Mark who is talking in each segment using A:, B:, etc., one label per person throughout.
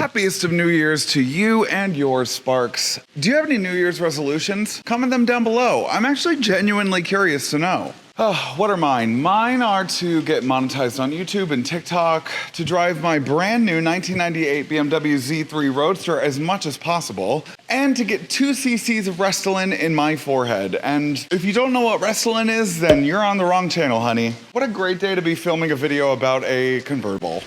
A: happiest of New Year's to you and your Sparks. Do you have any New Year's resolutions? Comment them down below. I'm actually genuinely curious to know. Oh, what are mine? Mine are to get monetized on YouTube and TikTok, to drive my brand new 1998 BMW Z3 Roadster as much as possible, and to get 2 cc's of Restylane in my forehead. And if you don't know what Restylane is, then you're on the wrong channel, honey. What a great day to be filming a video about a convertible.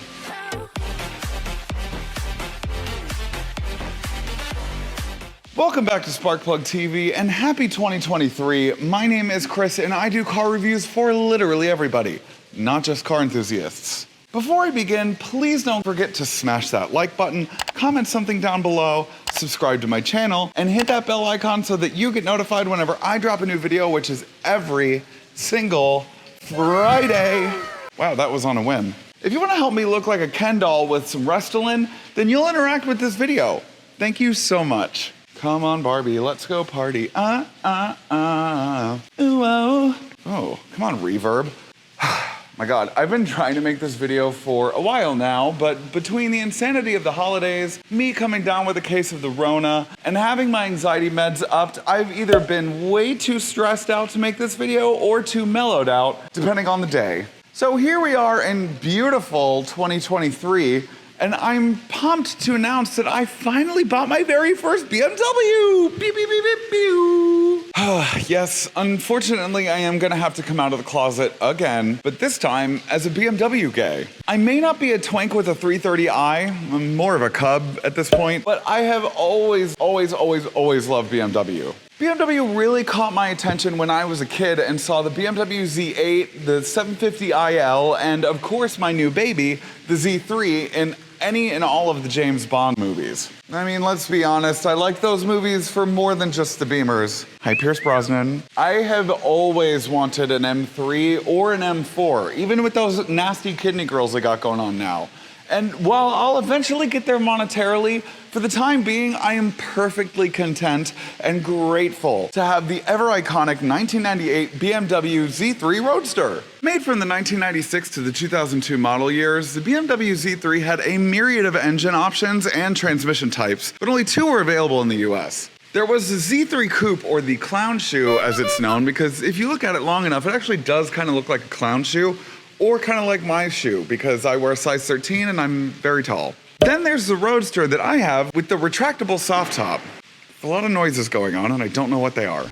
A: Welcome back to Sparkplug TV and happy 2023. My name is Chris and I do car reviews for literally everybody, not just car enthusiasts. Before I begin, please don't forget to smash that like button, comment something down below, subscribe to my channel, and hit that bell icon so that you get notified whenever I drop a new video, which is every single Friday. Wow, that was on a whim. If you want to help me look like a Ken doll with some Restylane, then you'll interact with this video. Thank you so much. Come on, Barbie, let's go party. Ooh, oh. Oh, come on, reverb. My God, I've been trying to make this video for a while now, but between the insanity of the holidays, me coming down with a case of the Rona, and having my anxiety meds upped, I've either been way too stressed out to make this video or too mellowed out, depending on the day. So here we are in beautiful 2023, and I'm pumped to announce that I finally bought my very first BMW. Beep, beep, beep, beep, beep. Yes, unfortunately, I am gonna have to come out of the closet again, but this time as a BMW gay. I may not be a twink with a 330i, I'm more of a cub at this point, but I have always loved BMW. BMW really caught my attention when I was a kid and saw the BMW Z8, the 750iL, and of course my new baby, the Z3, in any and all of the James Bond movies. I mean, let's be honest, I like those movies for more than just the Beamers. Hi, Pierce Brosnan. I have always wanted an M3 or an M4, even with those nasty kidney grills they got going on now. And while I'll eventually get there monetarily, for the time being, I am perfectly content and grateful to have the ever iconic 1998 BMW Z3 Roadster. Made from the 1996 to the 2002 model years, the BMW Z3 had a myriad of engine options and transmission types, but only 2 were available in the US. There was the Z3 Coupe, or the clown shoe as it's known, because if you look at it long enough, it actually does kind of look like a clown shoe, or kind of like my shoe, because I wear a size 13 and I'm very tall. Then there's the Roadster that I have with the retractable soft top. A lot of noises going on and I don't know what they are.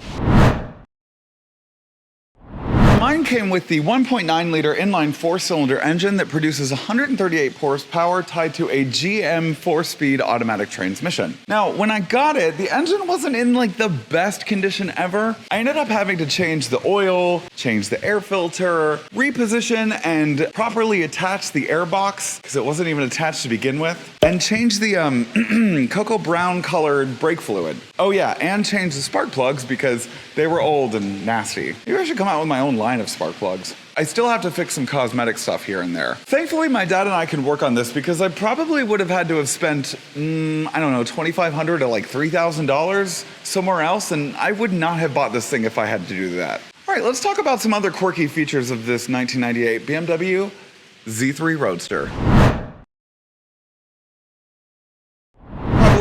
A: Mine came with the 1.9 liter inline 4-cylinder engine that produces 138 horsepower tied to a GM 4-speed automatic transmission. Now, when I got it, the engine wasn't in like the best condition ever. I ended up having to change the oil, change the air filter, reposition and properly attach the air box, because it wasn't even attached to begin with, and change the cocoa brown colored brake fluid. Oh yeah, and change the spark plugs because they were old and nasty. Maybe I should come out with my own line of spark plugs. I still have to fix some cosmetic stuff here and there. Thankfully, my dad and I can work on this because I probably would have had to have spent, I don't know, $2,500 to like $3,000 somewhere else, and I would not have bought this thing if I had to do that. All right, let's talk about some other quirky features of this 1998 BMW Z3 Roadster.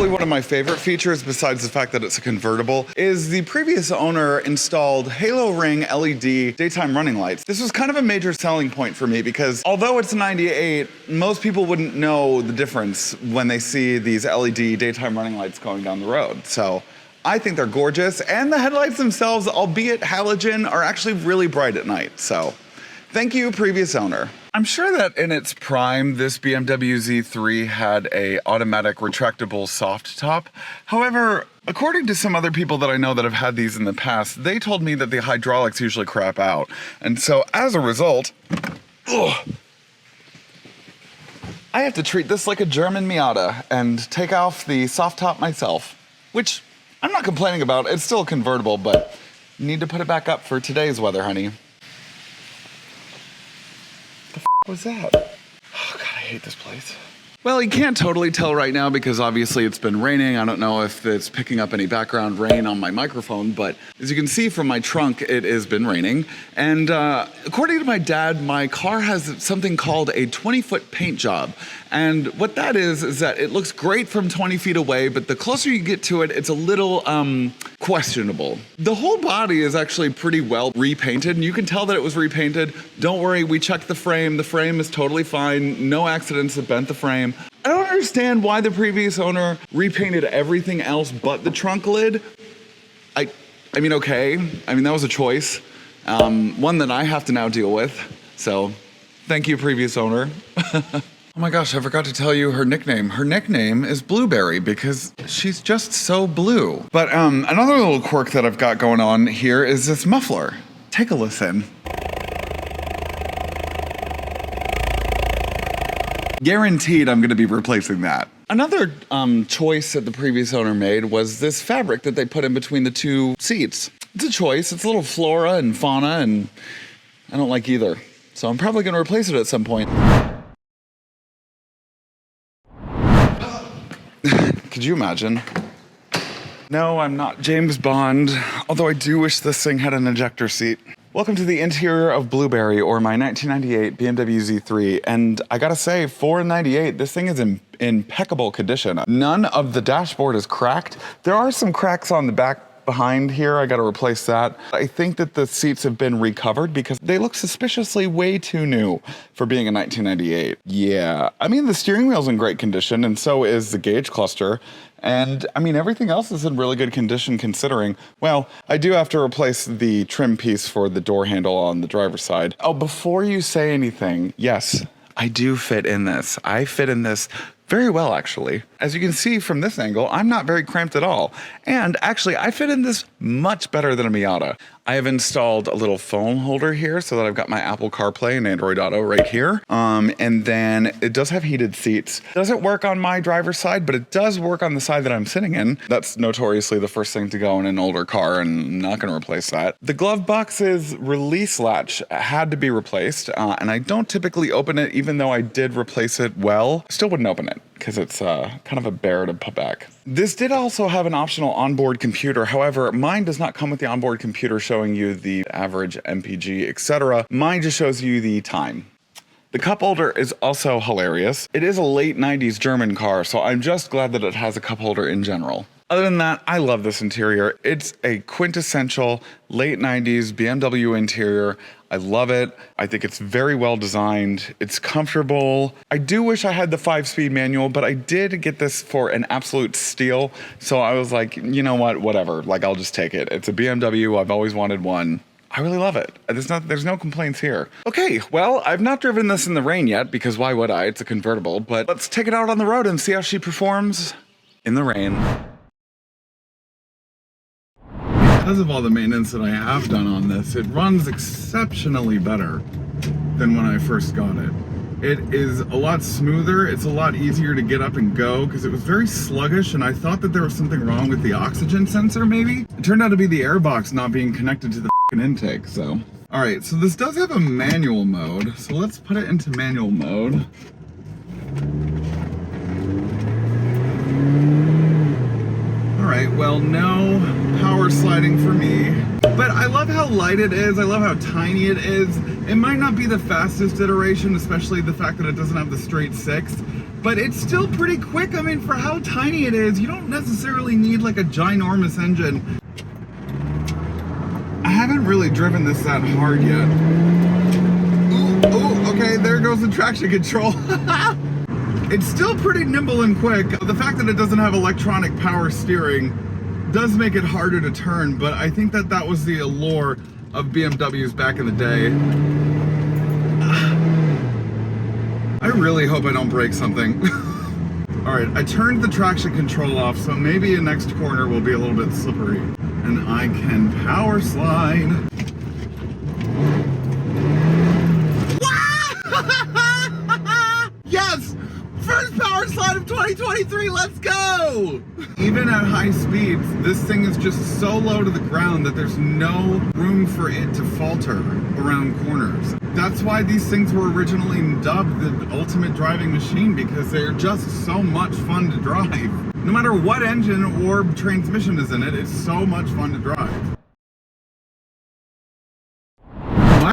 A: One of my favorite features, besides the fact that it's a convertible, is the previous owner installed halo ring LED daytime running lights. This was kind of a major selling point for me because although it's a 98, most people wouldn't know the difference when they see these LED daytime running lights going down the road. So I think they're gorgeous, and the headlights themselves, albeit halogen, are actually really bright at night. So thank you, previous owner. I'm sure that in its prime, this BMW Z3 had a automatic retractable soft top. However, according to some other people that I know that have had these in the past, they told me that the hydraulics usually crap out. And so as a result, I have to treat this like a German Miata and take off the soft top myself, which I'm not complaining about. It's still convertible, but need to put it back up for today's weather, honey. What was that? Oh God, I hate this place. Well, you can't totally tell right now because obviously it's been raining. I don't know if it's picking up any background rain on my microphone, but as you can see from my trunk, it has been raining. And according to my dad, my car has something called a 20-foot paint job. And what that is that it looks great from 20 feet away, but the closer you get to it, it's a little questionable. The whole body is actually pretty well repainted, and you can tell that it was repainted. Don't worry, we checked the frame. The frame is totally fine. No accidents have bent the frame. I don't understand why the previous owner repainted everything else but the trunk lid. I mean, okay. I mean, that was a choice. One that I have to now deal with. So, thank you, previous owner. Oh my gosh, I forgot to tell you her nickname. Her nickname is Blueberry because she's just so blue. But another little quirk that I've got going on here is this muffler. Take a listen. Guaranteed I'm gonna be replacing that. Another choice that the previous owner made was this fabric that they put in between the two seats. It's a choice, it's a little flora and fauna, and I don't like either. So I'm probably gonna replace it at some point. Could you imagine? No, I'm not James Bond, although I do wish this thing had an ejector seat. Welcome to the interior of Blueberry, or my 1998 BMW Z3, and I gotta say, for a 98, this thing is in impeccable condition. None of the dashboard is cracked. There are some cracks on the back behind here. I gotta replace that. I think that the seats have been recovered because they look suspiciously way too new for being a 1998. Yeah, I mean, the steering wheel's in great condition, and so is the gauge cluster. And I mean, everything else is in really good condition considering. Well, I do have to replace the trim piece for the door handle on the driver's side. Oh, before you say anything, yes, I do fit in this. I fit in this very well, actually. As you can see from this angle, I'm not very cramped at all. And actually, I fit in this much better than a Miata. I have installed a little phone holder here so that I've got my Apple CarPlay and Android Auto right here. And then it does have heated seats. It doesn't work on my driver's side, but it does work on the side that I'm sitting in. That's notoriously the first thing to go in an older car, and I'm not gonna replace that. The glove box's release latch had to be replaced, and I don't typically open it, even though I did replace it well. I still wouldn't open it because it's kind of a bear to put back. This did also have an optional onboard computer. However, mine does not come with the onboard computer showing you the average MPG, etc. Mine just shows you the time. The cup holder is also hilarious. It is a late 90s German car, so I'm just glad that it has a cup holder in general. Other than that, I love this interior. It's a quintessential late 90s BMW interior. I love it. I think it's very well designed. It's comfortable. I do wish I had the 5-speed manual, but I did get this for an absolute steal. So I was like, you know what, whatever. Like, I'll just take it. It's a BMW. I've always wanted one. I really love it. There's no complaints here. Okay, well, I've not driven this in the rain yet because why would I? It's a convertible, but let's take it out on the road and see how she performs in the rain. Because of all the maintenance that I have done on this, it runs exceptionally better than when I first got it. It is a lot smoother, it's a lot easier to get up and go because it was very sluggish and I thought that there was something wrong with the oxygen sensor maybe. It turned out to be the airbox not being connected to the intake, so. All right, so this does have a manual mode, so let's put it into manual mode. All right, well, no power sliding for me, but I love how light it is. I love how tiny it is. It might not be the fastest iteration, especially the fact that it doesn't have the straight 6, but it's still pretty quick. I mean, for how tiny it is, you don't necessarily need like a ginormous engine. I haven't really driven this that hard yet. Ooh, okay, there goes the traction control. It's still pretty nimble and quick. The fact that it doesn't have electronic power steering does make it harder to turn, but I think that that was the allure of BMWs back in the day. I really hope I don't break something. All right, I turned the traction control off, so maybe the next corner will be a little bit slippery. And I can power slide. Yes! First power slide of 2023, let's go! Even at high speeds, this thing is just so low to the ground that there's no room for it to falter around corners. That's why these things were originally dubbed the ultimate driving machine, because they're just so much fun to drive. No matter what engine or transmission is in it, it's so much fun to drive.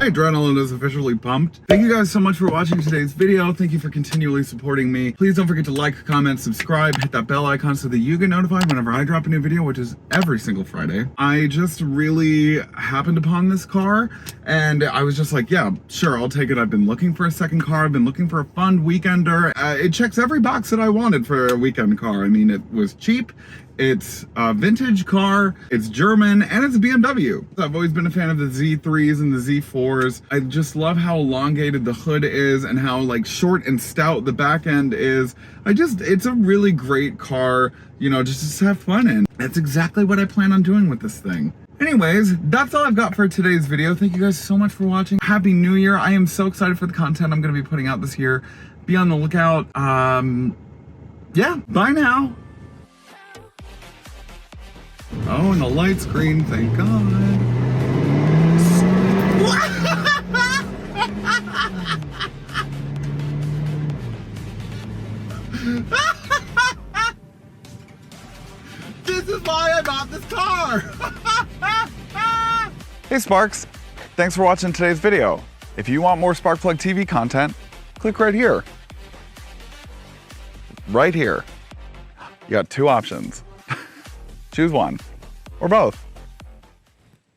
A: My adrenaline is officially pumped. Thank you guys so much for watching today's video. Thank you for continually supporting me. Please don't forget to like, comment, subscribe, hit that bell icon so that you get notified whenever I drop a new video, which is every single Friday. I just really happened upon this car and I was just like, yeah, sure, I'll take it. I've been looking for a second car. I've been looking for a fun weekender. It checks every box that I wanted for a weekend car. I mean, it was cheap. It's a vintage car, it's German, and it's a BMW. I've always been a fan of the Z3s and the Z4s. I just love how elongated the hood is and how like short and stout the back end is. It's a really great car, you know, just to have fun in. That's exactly what I plan on doing with this thing. Anyways, that's all I've got for today's video. Thank you guys so much for watching. Happy New Year. I am so excited for the content I'm gonna be putting out this year. Be on the lookout. Yeah, bye now. Oh, and the light screen, thank God. This is why I bought this car. Hey Sparks, thanks for watching today's video. If you want more Sparkplug TV content, click right here. Right here. You got two options. Choose one, or both.